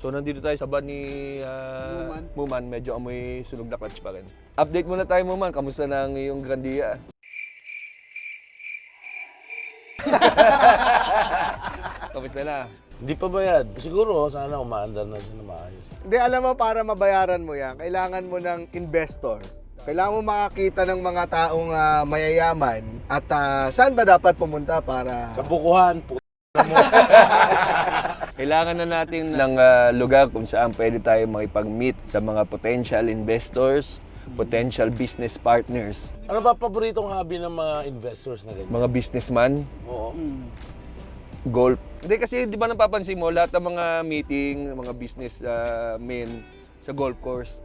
So nandito tayo sa bar ni Muman, medyo amoy sunog na clutch pa rin. Update muna tayo Muman, kamusta na ang iyong Grandia? Kamusta na? Hindi pa bayad. Siguro, sana umaandar na siya na maayos. Hindi, alam mo, para mabayaran mo yan, kailangan mo ng investor. Kailangan mo makakita ng mga taong mayayaman at saan ba dapat pumunta para... Sa bukuhan, Kailangan na natin ng lugar kung saan pwede tayo makipag-meet sa mga potential investors, potential business partners. Ano ba paboritong hobby ng mga investors na ganyan? Mga businessman, Oo. golf. Hindi kasi di ba napapansin mo, lahat ng mga meeting, mga business men sa golf course.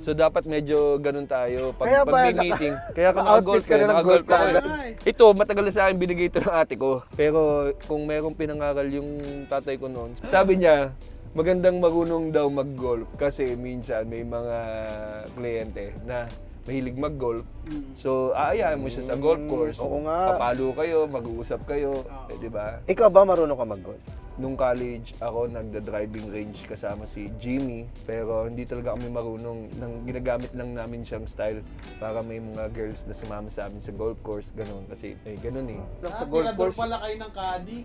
So dapat medyo ganun tayo Kaya pag ba, may meeting. Kaya ka outfit naka-golf ka na ng naka-golf golf ako. ka. Ito, matagal na sa akin binigay ito ng ate ko. Pero kung merong pinangaral yung tatay ko noon, sabi niya, magandang marunong daw mag-golf kasi minsan may mga kliyente na mahilig mag-golf. So, aayaan mo siya sa golf course. Oo nga. Papalo kayo, mag-uusap kayo, di ba? Ikaw ba marunong ka mag-golf? Nung college, ako nagda-driving range kasama si Jimmy. Pero hindi talaga kami marunong. Ginagamit lang namin siyang style para may mga girls na sumama sa amin sa golf course. Ganun. Kasi, ganun eh. Sa golf Tirador course? pala kayo ng caddy.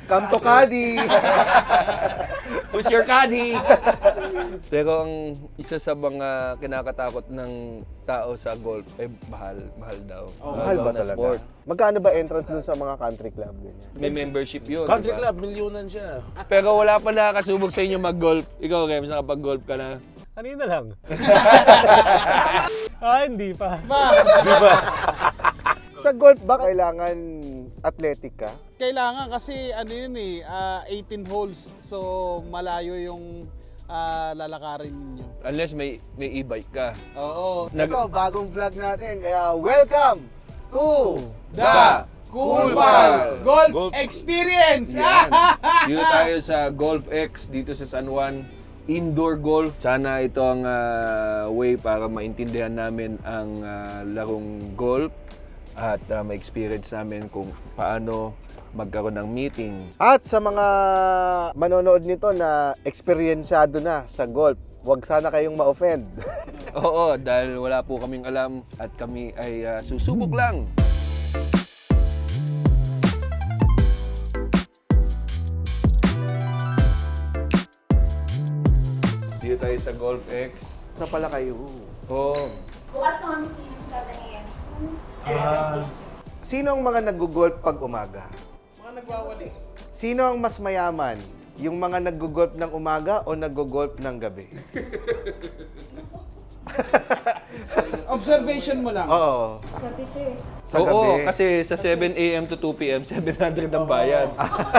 Come to Cadi! Who's your caddy? Pero ang isa sa mga kinakatakot ng tao sa golf, mahal daw. Mahal ba na talaga? sport. Magkano ba entrance dun sa mga country club? Ganyan? May membership yun. Country diba? club, milyunan siya. Pero wala pa nakakasubok sa inyo mag-golf. Ikaw, Rems, nakapag-golf ka na. Kanina lang. Hindi pa. Sa golf ba kailangan athletic ka? Kailangan kasi ano yun 18 holes. So malayo yung lalakarin ninyo. Unless may e-bike ka. Oo. Ito, bagong vlog natin. Kaya welcome to The Cool Pals Golf Experience! Yan. Dito tayo sa Golf X dito sa San Juan. Indoor golf. Sana ito ang way para maintindihan namin ang larong golf at ma-experience namin kung paano magkaroon ng meeting. At sa mga manonood nito na eksperyensyado na sa golf, huwag sana kayong ma-offend. Oo, dahil wala po kaming alam at kami ay susubok lang. Dito tayo sa Golf X. Na pala kayo. Oo. Bukas na kami sa 7 a.m. to 11 p.m. Sino ang mga nag-golf pag umaga? Mga nagwawalis. Sino ang mas mayaman? Yung mga nag-golf ng umaga o nag-golf ng gabi? Observation mo lang. Oo. Gabi, sir. Sa Oo, gabi. kasi sa 7 a.m. to 2 p.m., 700 ang bayad.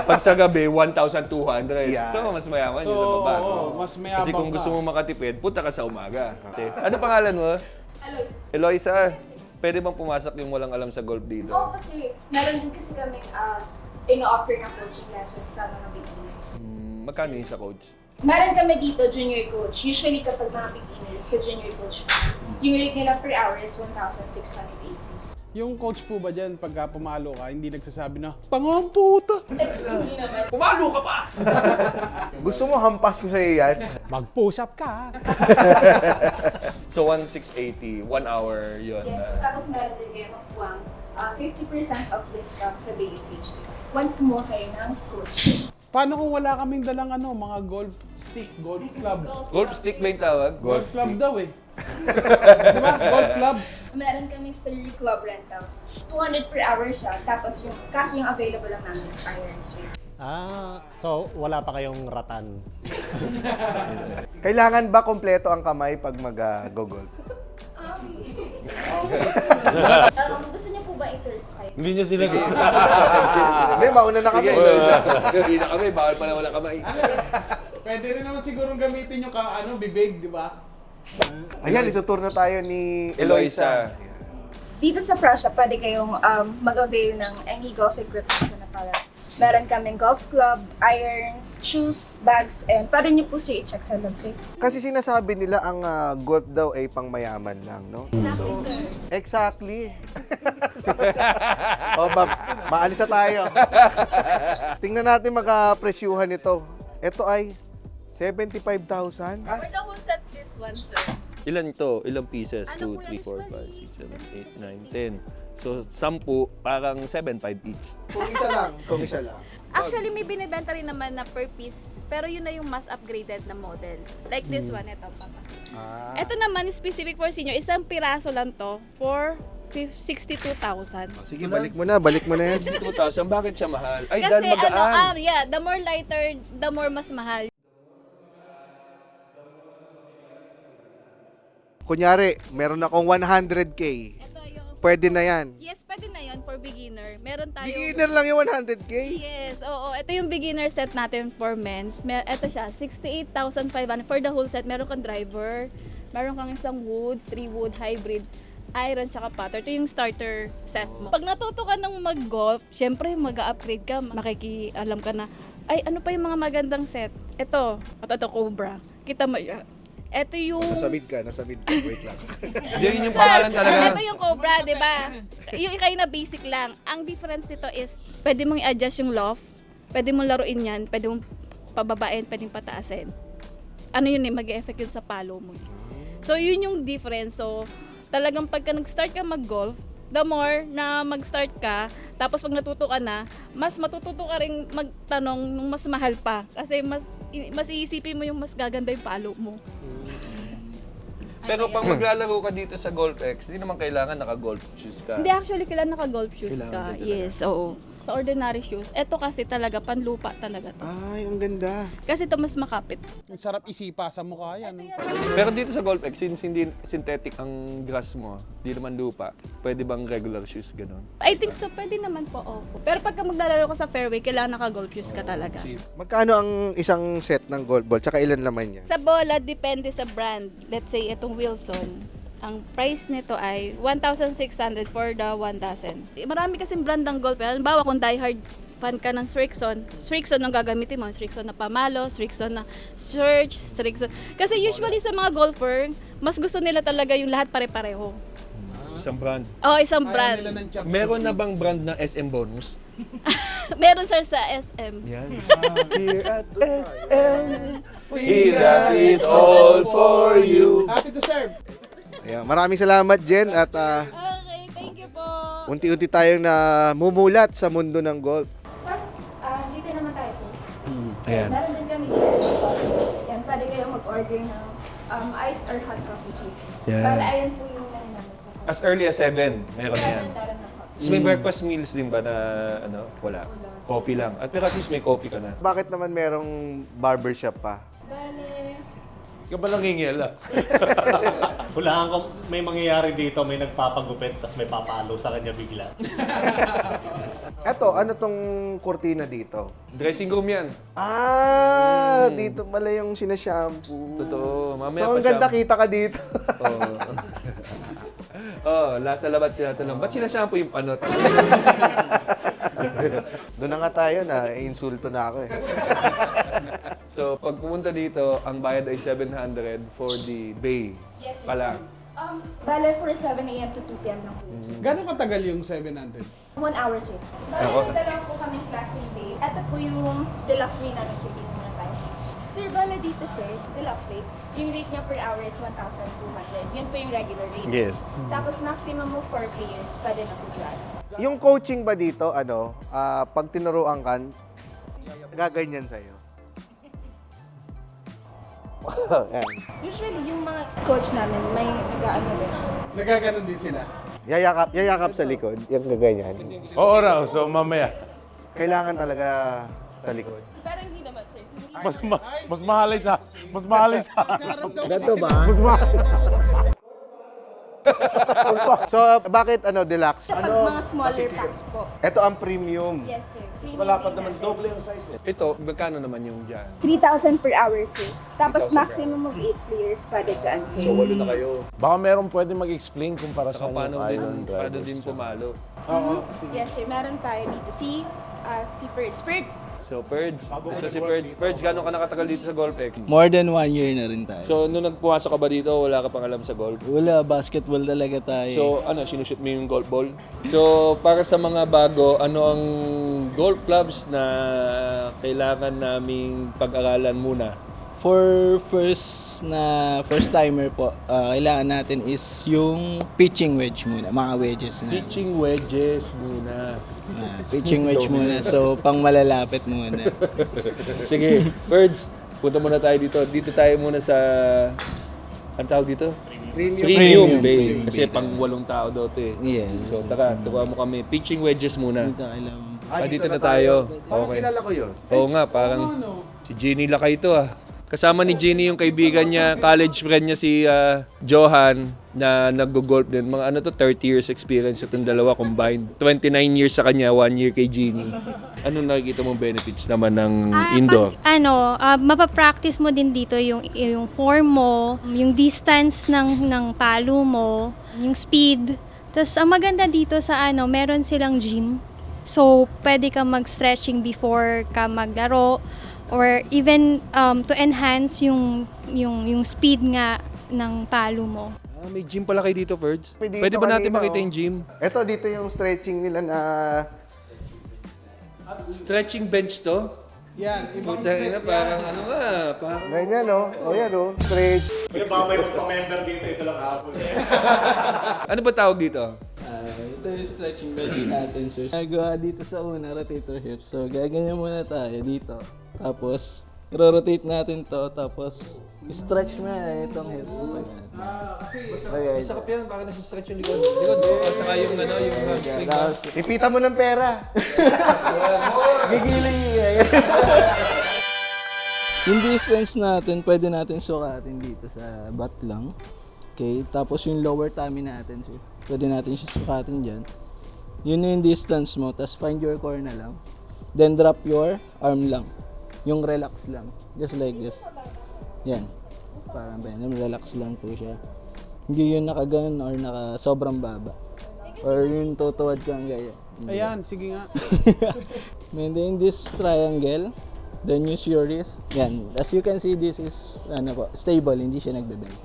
Pag sa gabi, 1,200. Yeah. So, mas mayaman So, yun sa baba. oo, mas mayabang Kasi kung ka. gusto mo makatipid, punta ka sa umaga. Okay. Ano pangalan mo? Aloysius. Eloisa, pwede bang pumasok yung walang alam sa golf dito? Oo, kasi meron din kasi kami ino-offer ng coaching lessons sa mga beginners. Magkano yun sa coach? Meron kami dito junior coach. Usually kapag mga beginners sa junior coach, yung rate nila per hour is 1,680. Yung coach po ba dyan, pagka pumalo ka, hindi nagsasabi na, Tangang puta! Hindi naman. Pumalo ka pa! Gusto mo hampas ko sa iyo yan? Mag-push up ka. So, 1,680, 1 hour yun. Yes, tapos meron din kayo makukuhang 50% of discount sa day usage. Once kumuha kayo ng coach. Paano kung wala kaming dalang mga golf stick, golf club? Golf stick ba yung tawag? Golf club daw eh. Diba? Golf club. Meron kami 3 club rentals. 200 per hour siya. Tapos kaso yung available lang namin is iron, sir. So wala pa kayong ratan. Kailangan ba kompleto ang kamay pag mag-golf? Gusto niyo po ba i-turn kayo? Hindi niya sinabi. Hindi, mauna na kami. Hindi na kami, bawal pala wala kamay. Pwede rin naman sigurong gamitin yung bibig, di ba? Ayan, itutur na tayo ni Eloisa. Dito sa Prussia, pwede kayong mag-avail ng any golf equipment sa Napalas. Meron kaming golf club, irons, shoes, bags, and pwede niyo po siya i-check sa loob, sir. Kasi sinasabi nila ang golf daw ay pang mayaman lang, no? Exactly, sir. Exactly. Oh, Babs, maalis na tayo. Tingnan natin magka-presyuhan ito. Ito ay 75,000. For the whole set, this one, sir. Ilan to? Ilang pieces? Ano 2, po 3, yan, 4, 5, 6, 7, 8, 9, 10. So, 10, parang 7.5 each. Kung isa lang. Kung isa lang. Actually, may binibenta rin naman na per piece, pero yun na yung mas upgraded na model. Like this one, ito, papa. Ito naman, specific for senior, isang piraso lang to for 62,000. Sige, balik mo na yan. 2,000, bakit siya mahal? Ay, Kasi dahil magaan. yeah, the more lighter, the more mas mahal. Kunyari, meron akong 100K. Ito yung, Pwede na yan. yes, pwede na yun for beginner. Meron tayo. Beginner lang yung 100K. Yes, oo. Ito yung beginner set natin for men's. Ito siya, 68,500 for the whole set. Meron kang driver, meron kang isang woods, 3 wood, hybrid, iron, tsaka putter. Ito yung starter set mo. Pag natuto ka ng mag-golf, syempre mag-upgrade ka. Alam ka na, ay ano pa yung mga magandang set? Ito Cobra. Kita mo yun. Ito yung... Nasabid ka. Wait lang. Yun yung pangalan talaga. Ito yung Cobra, di ba? Yung ikay na basic lang. Ang difference nito is, pwede mong i-adjust yung loft, pwede mong laruin yan, pwede mong pababain, pwede mong pataasin. Ano yun mag-e-effect yun sa palo mo. So, yun yung difference. So, talagang pagka nag-start ka mag-golf, the more na mag-start ka, tapos pag natuto ka na, mas matututo ka rin magtanong nung mas mahal pa. Kasi mas iisipin mo yung mas gaganda yung palo mo. Pero pag maglalaro ka dito sa Golf X, hindi naman kailangan naka-golf shoes ka. Hindi, actually, kailangan naka-golf shoes Kailangan ka. din talaga. Yes, oo. Sa ordinary shoes, eto kasi talaga, panlupa talaga to. Ay, ang ganda. Kasi ito mas makapit. Ang sarap isipa sa mukha yan. Pero dito sa Golf X, since hindi synthetic ang grass mo, hindi naman lupa, pwede bang regular shoes ganun? I think so, pwede naman po, opo. Pero pagka maglalaro ka sa fairway, kailangan naka-golf shoes ka talaga. Magkano ang isang set ng golf ball? Tsaka ilan laman yan? Sa bola, depende sa brand. Let's say, itong Wilson. Ang price nito ay 1,600 for the 1 dozen. Marami kasing brand ng golf. Halimbawa, kung diehard fan ka ng Srixon ang gagamitin mo. Srixon na Pamalo, Srixon na Surge, Srixon. Kasi usually sa mga golfer, mas gusto nila talaga yung lahat pare-pareho. Isang brand. Oh, isang Ayaw brand. nila ng chop Meron na bang brand na SM bonus? Meron sir sa SM. Yan. Here at SM, We got it all for you. Happy to serve. Ayan, maraming salamat, Jen. At Okay, thank you po. unti-unti tayong namumulat sa mundo ng golf. Tapos, dito naman tayo, sir. Ayan. Meron din kami dito sa coffee. Yan, pwede kayong mag-order ng iced or hot coffee, sir. Yan. Bala, ayan po yung namin sa coffee. As early as 7, meron na yan. Meron na coffee. So may breakfast meals din ba na wala? Coffee lang. At pero at least may coffee ka na. Bakit naman merong barbershop pa? Bale, Ikaw ba nangingil ah? Hulaan ko, may mangyayari dito, may nagpapagupit, tapos may papalo sa kanya bigla. Eto, ano tong kurtina dito? Dressing room yan. Dito pala yung sinashampoo. Totoo. Mamaya So, ang pa ganda siya. kita ka dito. Lasa labat tinatanong. Ba't sinashampoo yung panot? Doon na nga tayo na insulto na ako eh. So, pag pumunta dito, ang bayad ay 700 for the bay. yes, sir. Pala. Bale, for 7 a.m. to 2 p.m. lang po. Gano'ng katagal yung 700? 1 hour, sir. Bale, may dalawa po kami classic bay. Ito po yung deluxe bay namin, sir. Dito muna tayo, sir. Sir, bale dito, sir, deluxe bay. Yung rate niya per hour is 1,200. Yun po yung regular rate. Yes. Tapos maximum mo 4 players, pwede na po dyan. Yung coaching ba dito, pag tinuruan ka, gaganyan sa'yo? Yan. Usually, yung mga coach namin, may nag-ano rin. Nagaganon din sila. Yayakap sa likod, yung gaganyan. Oo raw, so mamaya. Kailangan talaga sa likod. Pero hindi naman, sir. Hindi Mas mahalay sa Ganto ba? So, bakit deluxe? Kapag mga smaller packs po. Ito ang premium. Yes, sir. Malapad naman, doble yung size eh. Ito, magkano naman yung dyan? 3,000 per hour, sir. Tapos 3,000 maximum of 8 players pwede dyan, sir. So, 8 na kayo. Baka meron pwede mag-explain kung para Saka saan paano yung island din drivers. pumalo? Oo. Yes, sir. Meron tayo dito. See, si Ferds. Ferds! So, Ferds. Ito si Ferds. Ferds, gano'n ka nakatagal dito sa GolfX? More than 1 year na rin tayo. So, nung nagpumasok ka ba dito, wala ka pang alam sa golf? Wala, basketball talaga tayo. So, sinushoot mo yung golf ball? So, para sa mga bago, ano ang golf clubs na kailangan naming pag-aralan muna? For first timer po, kailangan natin is yung pitching wedge muna, mga wedges na. Pitching wedges muna. Pitching wedge muna, so pang malalapit muna. Sige, Birds, punta muna tayo dito. Dito tayo muna sa, ang tawag dito? Premium Bay. Kasi Bay. pang 8 tao daw ito eh. Yes. So, tara, tuwa mo kami. Pitching wedges muna. Dito kailangan. Dito na tayo. Parang Okay. kilala ko yun. Oo nga, parang si Jeannie Lakay ito ah. Kasama ni Jeannie yung kaibigan niya, college friend niya si Johan na nag-golf din. Mga 30 years experience itong dalawa combined. 29 years sa kanya, 1 year kay Jeannie. Ano nakikita mong benefits naman ng indoor? Mapapractice mo din dito yung form mo, yung distance ng palo mo, yung speed. Tapos ang maganda dito sa meron silang gym. So, pwede ka mag-stretching before ka maglaro or even to enhance yung speed nga ng palo mo. May gym pala kayo dito, Ferds. Dito Pwede ba natin kanina, makita yung gym? Ito, dito yung stretching nila na... Stretching bench to? Yan, ibang Puta na, parang parang... Ganyan, no? O yan, no? Stretch. Kaya baka may magpa-member dito, ito lang hapon. Ano ba tawag dito? Ito yung stretching bench natin, sir. Nagawa dito sa una, rotator hips. So, gaganyan muna tayo dito. Tapos, i-rotate natin to. Tapos, stretch mo na itong hips. Okay. Masakap yan, parang nasa-stretch yung likod. Likod, saka yung yung hamstring ba? Ipita mo ng pera. Gigiling Yung distance natin, pwede natin sukatin dito sa butt lang. Okay, tapos yung lower tummy natin, so pwede natin siya sukatin dyan. Yun na yung distance mo, tapos find your core na lang. Then drop your arm lang. Yung relax lang. Just like this. Yan. Parang relax lang po siya. Hindi yun nakaganon or sobrang baba. Or yung tutuwad kang gaya. Ayan, sige nga. Maintain this triangle, then use your wrist. Yan. As you can see, this is stable, hindi siya nagbe-bend.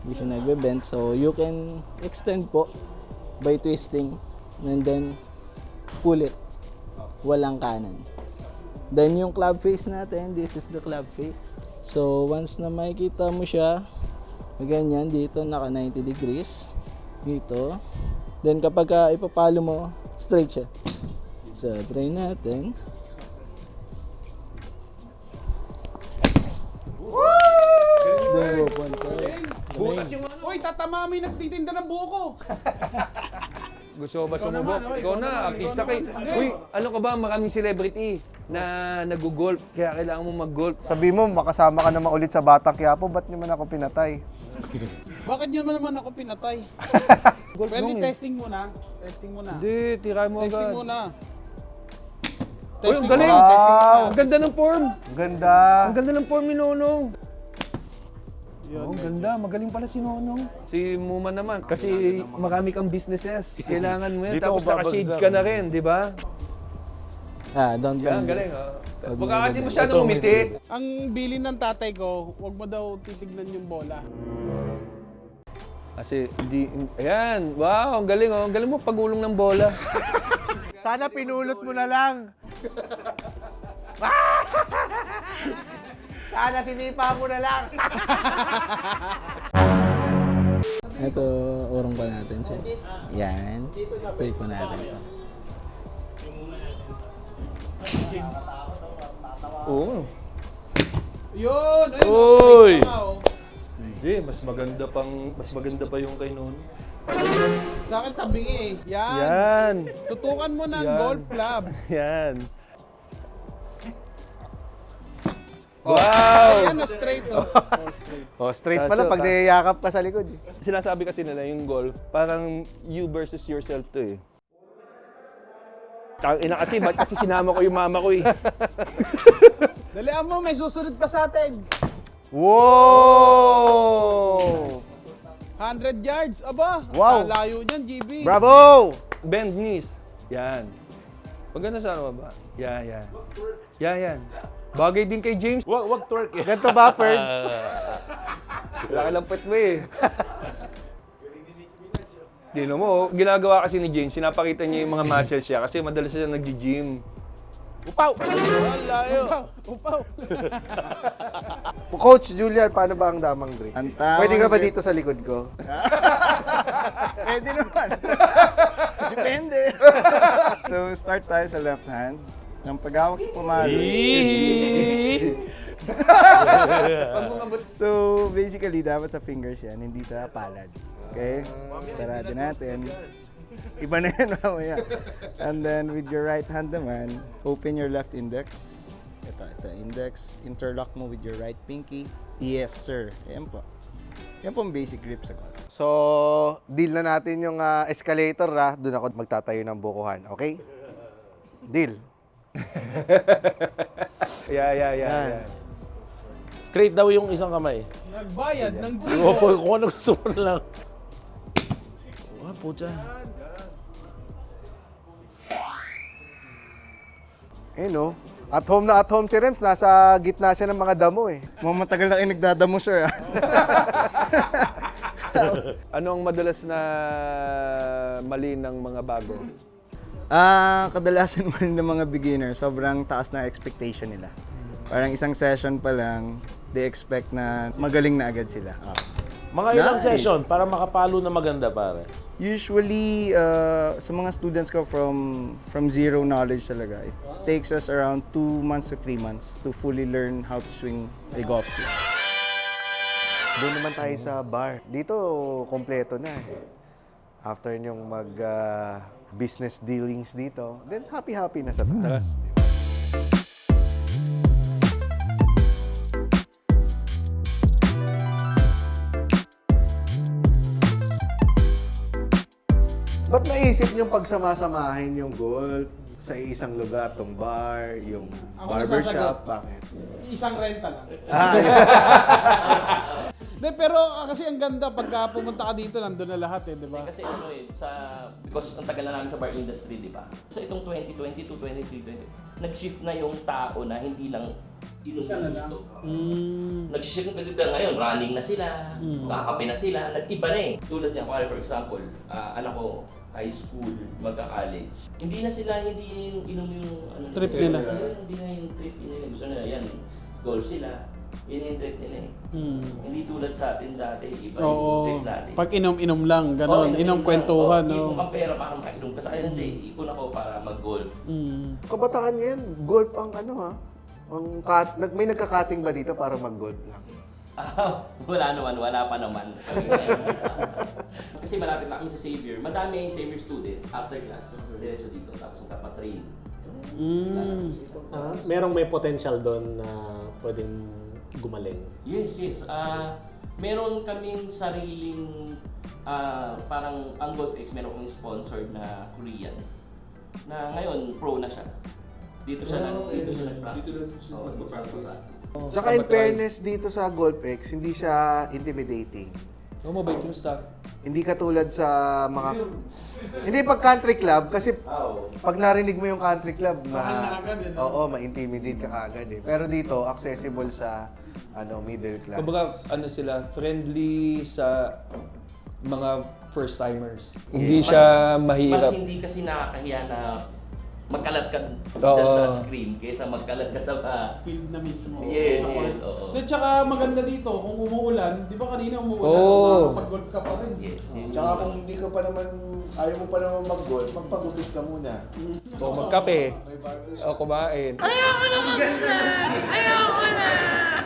Hindi siya nagbe-bend. So, you can extend po by twisting and then pull it. Walang kanan. Then, yung club face natin, this is the club face. So, once na makikita mo siya, ganyan, dito, naka 90 degrees. Dito. Then, kapag ipapalo mo, straight siya. So, try natin. Uy, tatama may nagtitinda ng buko. Gusto mo ba sumubok? naman, Ikaw na, artista kay. Uy, ano ka ba? Maraming celebrity na nag-golf, kaya kailangan mo mag-golf. Sabi mo, makasama ka naman ulit sa Batang Quiapo, ba't naman ako pinatay? Bakit yun naman ako pinatay? Golf Pwede lang eh. testing muna. Testing muna. Hindi, tira mo Testing agad. muna. Uy, ang galing! Wow! Ang ganda ng form! Ang ganda. Ang ganda ng form ni Nonong! Oh, ang ganda. Magaling pala si Nonong. Si Muma naman. Kasi marami kang businesses. Kailangan mo yan. Dito Tapos ako naka-shades babagsak. ka na rin, di ba? Don't Yan, bend galing. this. Oh. Baka kasi masyadong umiti. Ang bilin ng tatay ko, huwag mo daw titignan yung bola. Kasi, hindi, ayan. Wow, ang galing. Oh. Ang galing mo pagulong ng bola. Sana pinulot mo na lang. Sana sinipa mo na lang. Ito, urong pa natin siya. Yan. Straight pa natin. Oo. Yun! Ayun, Uy! straight pa nga, oh. Hindi, mas maganda pa yung kay Nono. Sa akin tabingi eh. Yan. Yan. Tutukan mo ng Yan. golf club. Yan. Wow! Ayan, straight oh. Oh, straight pala pag niyayakap ka sa likod. Sinasabi kasi nila yung golf, parang you versus yourself to eh. Ina kasi, ba't kasi sinama ko yung mama ko eh. Dalian mo, may susunod pa sa atin. Wow! 100 yards, aba. Wow. Layo niyan, GB. Bravo! Bend knees. Yan. Maganda sa ano ba? Yan. Yan. Bagay din kay James. Wag twerk eh. Ganito ba, Ferds? Laki lang pet mo eh. Dino mo, ginagawa kasi ni James, sinapakita niya yung mga muscles siya kasi madalas siya nag-gym. Upaw! Layo! Upaw! Coach Julian, paano ba ang damang drink? Ang tamang Pwede ka ba drink. dito sa likod ko? Pwede naman. Depende. So, start tayo sa left hand. Ng paghawak sa pumalo. So, basically, dapat sa fingers yan, hindi sa palad. Okay? Sarado natin. Iba na yan mamaya. And then, with your right hand naman, open your left index. Ito, index. Interlock mo with your right pinky. Yes, sir. Yan po. Yan po ang basic grip sa golf. So, deal na natin yung escalator ha. Doon ako magtatayo ng bukuhan. Okay? Deal. Yeah. Straight daw yung isang kamay. Nagbayad ng Opo, kung ano gusto mo na lang. Wah, pucha. Eh no. At home si Rems. Nasa gitna siya ng mga damo eh. Matagal na kayo nagdadamo, sir. Ano ang madalas na mali ng mga bago? Kadalasan man ng mga beginner, sobrang taas na expectation nila. Parang isang session pa lang, they expect na magaling na agad sila. Mga ilang Nice. session para makapalo na maganda, pare. Usually, sa mga students ko from zero knowledge talaga, it takes us around 2 months to 3 months to fully learn how to swing a golf club. Doon naman tayo sa bar. Dito, kompleto na eh. After nyong business dealings dito, then happy na sa taas. Ba't naisip niyong pagsama-samahin yung golf sa isang lugar, tong bar, yung Ako barbershop? nasasagot. Bakit? Isang renta lang. Ah, De, pero kasi ang ganda pagka pumunta ka dito, nandun na lahat eh, di ba? Kasi ano eh, because ang tagal na namin sa bar industry, di ba? So itong 2022, 23, 20, nag-shift na yung tao na hindi lang inusto. Nag-shift kasi ngayon, running na sila, kakape na sila, nag-iba na eh. Tulad niya, for example, anak ko, high school, magka-college. Hindi na sila, hindi inom yung ano, Trip nila. Hindi na yung trip nila. Gusto nila yan, golf sila. Yun yung trip nila eh. Hindi tulad sa atin dati, iba yung trip natin. Pag inom-inom lang, gano'n, inom kwentuhan, no? Ipon kang pera para makainom ka sa akin, hindi. Ipon ako para mag-golf. kabataan ngayon, golf ang ano ha? May nagka-cutting ba dito para mag-golf lang? Wala naman, wala pa naman. Kasi malapit na kami sa Xavier. Madami yung Xavier students after class. Diretso dito, tapos magpapatrain. Merong may potential doon na pwedeng gumaling. Yes. Meron kaming sariling, parang ang GolfX, meron kaming sponsored na Korean. Na ngayon, pro na siya. Dito siya nag-practice. Magpa-practice. Saka in fairness dito sa GolfX, hindi siya intimidating. Mabait yung staff. Hindi katulad sa mga... Hindi pag country club, kasi pag narinig mo yung country club, ma-intimidate ka agad eh. Pero dito, accessible sa middle class. Kumbaga, sila, friendly sa mga first-timers. Hindi siya mahirap. Mas hindi kasi nakakahiya na magkalat ka Oo. dyan sa screen kaysa magkalat ka sa Field na mismo. Yes, oo. At saka maganda dito, kung umuulan, di ba kanina umuulan, Oo. makakapag-golf ka pa rin. Yes, yun. Tsaka kung hindi ka pa naman, ayaw mo pa naman mag-golf, magpagupit ka muna. O magkape. O kumain. Ayoko na mag-golf! Ayoko na!